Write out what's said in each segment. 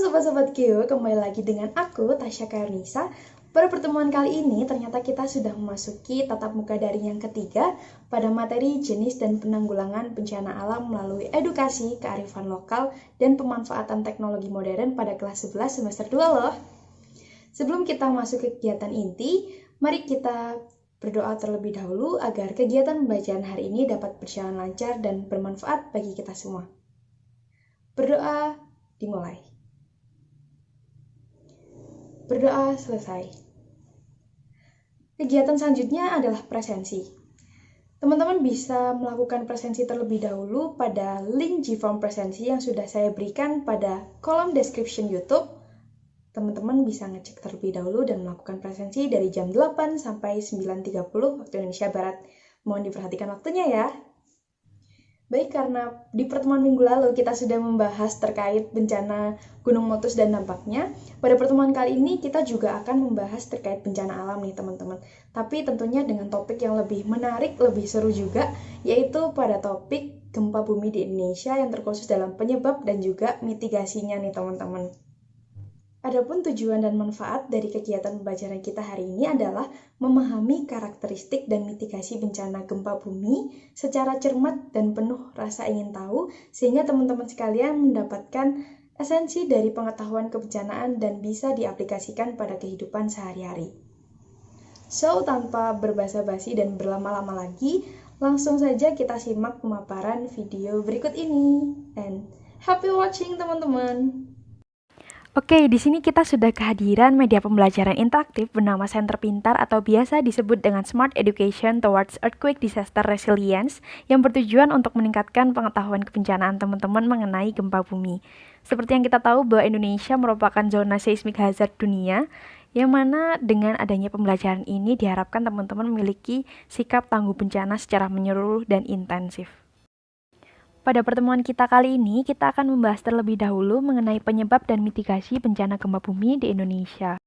Sobat-Sobat Geo, kembali lagi dengan aku, Tasya Kairnisa. Pada pertemuan kali ini, ternyata kita sudah memasuki tatap muka daring yang ketiga pada materi jenis dan penanggulangan bencana alam melalui edukasi, kearifan lokal, dan pemanfaatan teknologi modern pada kelas 11 semester 2 loh. Sebelum kita masuk ke kegiatan inti, mari kita berdoa terlebih dahulu agar kegiatan pembelajaran hari ini dapat berjalan lancar dan bermanfaat bagi kita semua. Berdoa dimulai. Berdoa selesai. Kegiatan selanjutnya adalah presensi. Teman-teman bisa melakukan presensi terlebih dahulu pada link Gform presensi yang sudah saya berikan pada kolom description YouTube. Teman-teman bisa ngecek terlebih dahulu dan melakukan presensi dari jam 8 sampai 9.30 waktu Indonesia Barat. Mohon diperhatikan waktunya ya. Baik, karena di pertemuan minggu lalu kita sudah membahas terkait bencana Gunung Meletus dan dampaknya, pada pertemuan kali ini kita juga akan membahas terkait bencana alam nih teman-teman. Tapi tentunya dengan topik yang lebih menarik, lebih seru juga, yaitu pada topik gempa bumi di Indonesia yang terkhusus dalam penyebab dan juga mitigasinya nih teman-teman. Adapun tujuan dan manfaat dari kegiatan pembelajaran kita hari ini adalah memahami karakteristik dan mitigasi bencana gempa bumi secara cermat dan penuh rasa ingin tahu, sehingga teman-teman sekalian mendapatkan esensi dari pengetahuan kebencanaan dan bisa diaplikasikan pada kehidupan sehari-hari. So, tanpa berbasa-basi dan berlama-lama lagi, langsung saja kita simak pemaparan video berikut ini. And happy watching teman-teman! Oke, di sini kita sudah kehadiran media pembelajaran interaktif bernama Center Pintar atau biasa disebut dengan Smart Education Towards Earthquake Disaster Resilience yang bertujuan untuk meningkatkan pengetahuan kebencanaan teman-teman mengenai gempa bumi. Seperti yang kita tahu bahwa Indonesia merupakan zona seismik hazard dunia, yang mana dengan adanya pembelajaran ini diharapkan teman-teman memiliki sikap tangguh bencana secara menyeluruh dan intensif. Pada pertemuan kita kali ini, kita akan membahas terlebih dahulu mengenai penyebab dan mitigasi bencana gempa bumi di Indonesia.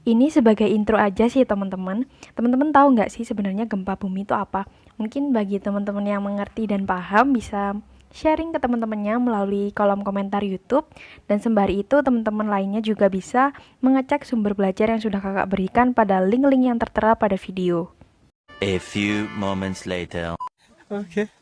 Ini sebagai intro aja sih teman-teman. Teman-teman tahu nggak sih sebenarnya gempa bumi itu apa? Mungkin bagi teman-teman yang mengerti dan paham bisa sharing ke teman-temannya melalui kolom komentar YouTube. Dan sembari itu teman-teman lainnya juga bisa mengecek sumber belajar yang sudah kakak berikan pada link-link yang tertera pada video. A few moments later. Okay.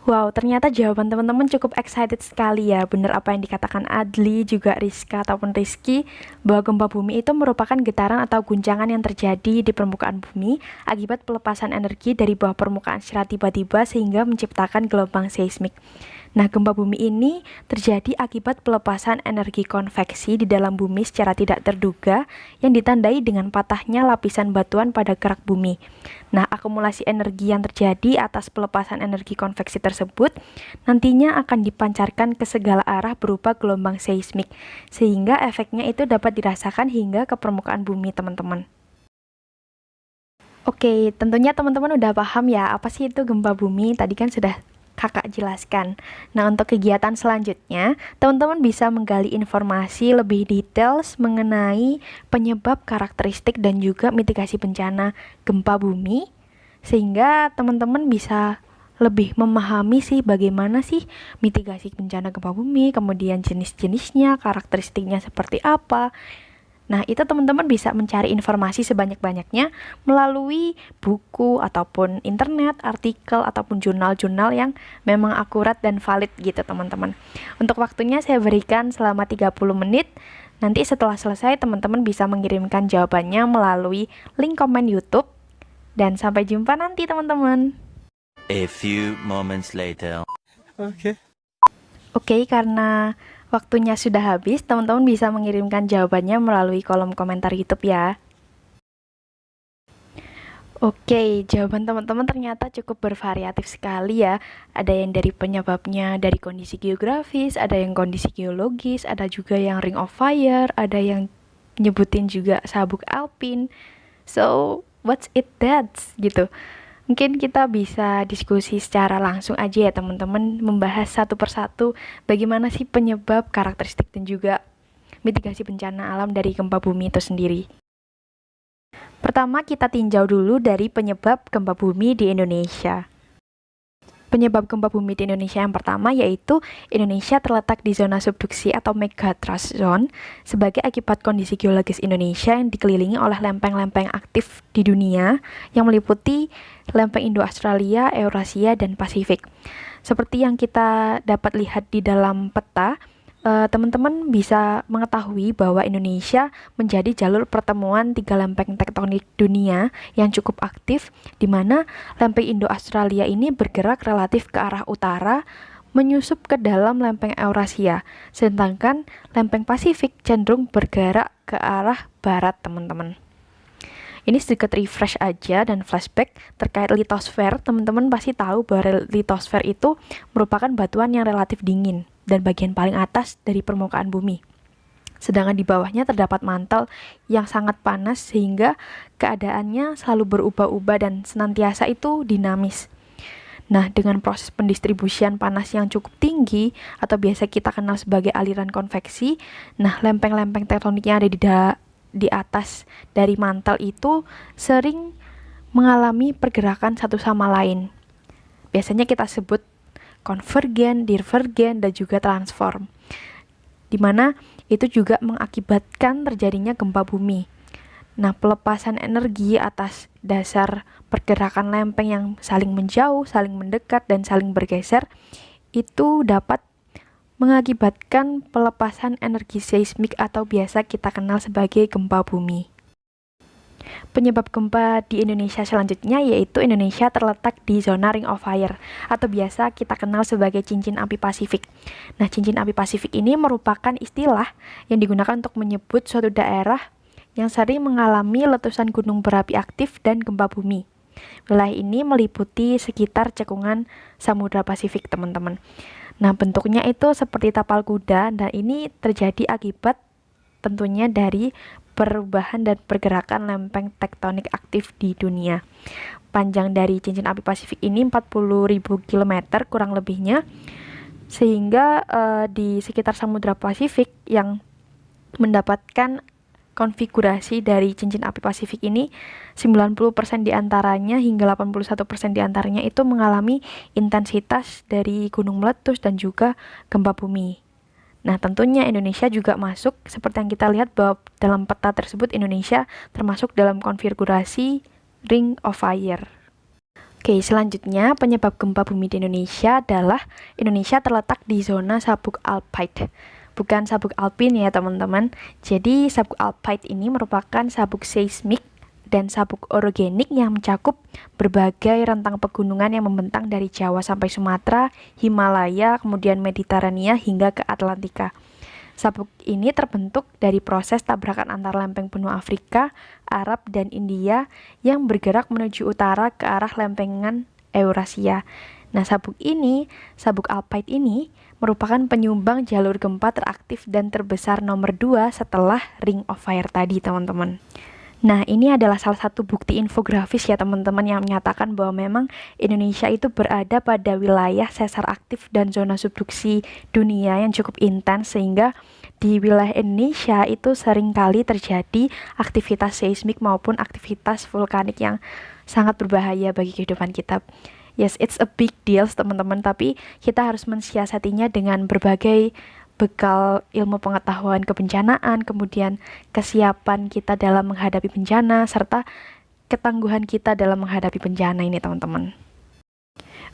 Wow, ternyata jawaban teman-teman cukup excited sekali ya. Bener apa yang dikatakan Adli, juga Rizka ataupun Rizky, bahwa gempa bumi itu merupakan getaran atau guncangan yang terjadi di permukaan bumi akibat pelepasan energi dari bawah permukaan secara tiba-tiba sehingga menciptakan gelombang seismik. Nah, gempa bumi ini terjadi akibat pelepasan energi konveksi di dalam bumi secara tidak terduga yang ditandai dengan patahnya lapisan batuan pada kerak bumi. Nah, akumulasi energi yang terjadi atas pelepasan energi konveksi tersebut nantinya akan dipancarkan ke segala arah berupa gelombang seismik, sehingga efeknya itu dapat dirasakan hingga ke permukaan bumi, teman-teman. Oke, tentunya teman-teman udah paham ya apa sih itu gempa bumi, tadi kan sudah kakak jelaskan. Nah, untuk kegiatan selanjutnya, teman-teman bisa menggali informasi lebih detail mengenai penyebab, karakteristik, dan juga mitigasi bencana gempa bumi, sehingga teman-teman bisa lebih memahami sih bagaimana sih mitigasi bencana gempa bumi, kemudian jenis-jenisnya, karakteristiknya seperti apa. Nah, itu teman-teman bisa mencari informasi sebanyak-banyaknya melalui buku ataupun internet, artikel, ataupun jurnal-jurnal yang memang akurat dan valid gitu teman-teman. Untuk waktunya saya berikan selama 30 menit. Nanti setelah selesai teman-teman bisa mengirimkan jawabannya melalui link komen YouTube. Dan sampai jumpa nanti teman-teman. A few moments later. Okay. Oke, karena waktunya sudah habis, teman-teman bisa mengirimkan jawabannya melalui kolom komentar YouTube ya. Oke, jawaban teman-teman ternyata cukup bervariatif sekali ya. Ada yang dari penyebabnya dari kondisi geografis, ada yang kondisi geologis, ada juga yang ring of fire, ada yang nyebutin juga sabuk alpin. So, what's it that? Gitu. Mungkin kita bisa diskusi secara langsung aja ya teman-teman, membahas satu persatu bagaimana sih penyebab, karakteristik, dan juga mitigasi bencana alam dari gempa bumi itu sendiri. Pertama kita tinjau dulu dari penyebab gempa bumi di Indonesia. Penyebab gempa bumi di Indonesia yang pertama yaitu Indonesia terletak di zona subduksi atau megathrust zone sebagai akibat kondisi geologis Indonesia yang dikelilingi oleh lempeng-lempeng aktif di dunia yang meliputi lempeng Indo-Australia, Eurasia, dan Pasifik. Seperti yang kita dapat lihat di dalam peta, teman-teman bisa mengetahui bahwa Indonesia menjadi jalur pertemuan 3 lempeng tektonik dunia yang cukup aktif, di mana lempeng Indo-Australia ini bergerak relatif ke arah utara, menyusup ke dalam lempeng Eurasia, sedangkan lempeng Pasifik cenderung bergerak ke arah barat, teman-teman. Ini sedikit refresh aja dan flashback terkait litosfer. Teman-teman pasti tahu bahwa litosfer itu merupakan batuan yang relatif dingin dan bagian paling atas dari permukaan bumi. Sedangkan di bawahnya terdapat mantel yang sangat panas sehingga keadaannya selalu berubah-ubah dan senantiasa itu dinamis. Nah, dengan proses pendistribusian panas yang cukup tinggi atau biasa kita kenal sebagai aliran konveksi, nah lempeng-lempeng tektonik yang ada di atas dari mantel itu sering mengalami pergerakan satu sama lain. Biasanya kita sebut konvergen, divergen, dan juga transform, di mana itu juga mengakibatkan terjadinya gempa bumi. Nah, pelepasan energi atas dasar pergerakan lempeng yang saling menjauh, saling mendekat, dan saling bergeser itu dapat mengakibatkan pelepasan energi seismik atau biasa kita kenal sebagai gempa bumi. Penyebab gempa di Indonesia selanjutnya yaitu Indonesia terletak di zona Ring of Fire atau biasa kita kenal sebagai cincin api Pasifik. Nah, cincin api Pasifik ini merupakan istilah yang digunakan untuk menyebut suatu daerah yang sering mengalami letusan gunung berapi aktif dan gempa bumi. Wilayah ini meliputi sekitar cekungan Samudra Pasifik, teman-teman. Nah, bentuknya itu seperti tapal kuda dan ini terjadi akibat tentunya dari perubahan dan pergerakan lempeng tektonik aktif di dunia. Panjang dari cincin api Pasifik ini 40.000 km kurang lebihnya, sehingga di sekitar Samudra Pasifik yang mendapatkan konfigurasi dari cincin api Pasifik ini 90% diantaranya hingga 81% diantaranya itu mengalami intensitas dari gunung meletus dan juga gempa bumi. Nah, tentunya Indonesia juga masuk seperti yang kita lihat bahwa dalam peta tersebut Indonesia termasuk dalam konfigurasi Ring of Fire. Oke, selanjutnya penyebab gempa bumi di Indonesia adalah Indonesia terletak di zona sabuk alpide. Bukan sabuk alpin ya teman-teman. Jadi sabuk alpide ini merupakan sabuk seismik dan sabuk orogenik yang mencakup berbagai rentang pegunungan yang membentang dari Jawa sampai Sumatera, Himalaya, kemudian Mediterania hingga ke Atlantika. Sabuk ini terbentuk dari proses tabrakan antar lempeng benua Afrika, Arab, dan India yang bergerak menuju utara ke arah lempengan Eurasia. Nah, sabuk alpide ini merupakan penyumbang jalur gempa teraktif dan terbesar nomor 2 setelah Ring of Fire tadi, teman-teman. Nah, ini adalah salah satu bukti infografis ya teman-teman yang menyatakan bahwa memang Indonesia itu berada pada wilayah sesar aktif dan zona subduksi dunia yang cukup intens, sehingga di wilayah Indonesia itu seringkali terjadi aktivitas seismik maupun aktivitas vulkanik yang sangat berbahaya bagi kehidupan kita. Yes, it's a big deal teman-teman, tapi kita harus mensiasatinya dengan berbagai bekal ilmu pengetahuan kebencanaan, kemudian kesiapan kita dalam menghadapi bencana, serta ketangguhan kita dalam menghadapi bencana ini teman-teman.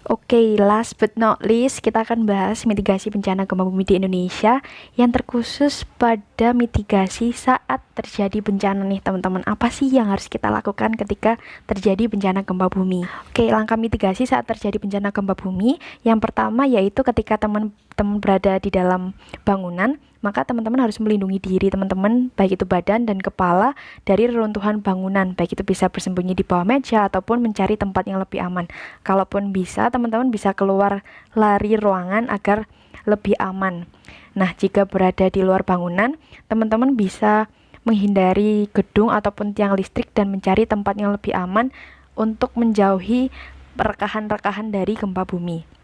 Oke, last but not least, kita akan bahas mitigasi bencana gempa bumi di Indonesia yang terkhusus pada mitigasi saat terjadi bencana nih teman-teman. Apa sih yang harus kita lakukan ketika terjadi bencana gempa bumi? Oke, langkah mitigasi saat terjadi bencana gempa bumi, yang pertama yaitu ketika teman-teman berada di dalam bangunan, maka teman-teman harus melindungi diri teman-teman, baik itu badan dan kepala, dari reruntuhan bangunan, baik itu bisa bersembunyi di bawah meja ataupun mencari tempat yang lebih aman. Kalaupun bisa, teman-teman bisa keluar lari ruangan agar lebih aman. Nah, jika berada di luar bangunan, teman-teman bisa menghindari gedung ataupun tiang listrik dan mencari tempat yang lebih aman untuk menjauhi rekahan-rekahan dari gempa bumi.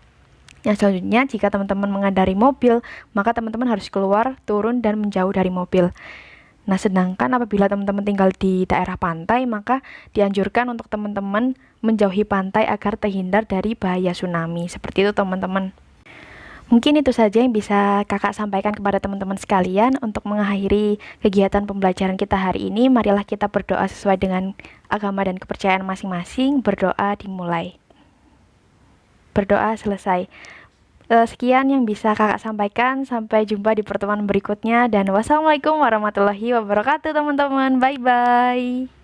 Yang selanjutnya, jika teman-teman mengendarai mobil, maka teman-teman harus keluar, turun, dan menjauh dari mobil. Nah, sedangkan apabila teman-teman tinggal di daerah pantai, maka dianjurkan untuk teman-teman menjauhi pantai agar terhindar dari bahaya tsunami. Seperti itu teman-teman. Mungkin itu saja yang bisa kakak sampaikan kepada teman-teman sekalian. Untuk mengakhiri kegiatan pembelajaran kita hari ini, marilah kita berdoa sesuai dengan agama dan kepercayaan masing-masing. Berdoa dimulai. Berdoa selesai. Sekian yang bisa kakak sampaikan. Sampai jumpa di pertemuan berikutnya. Dan wassalamualaikum warahmatullahi wabarakatuh teman-teman. Bye-bye.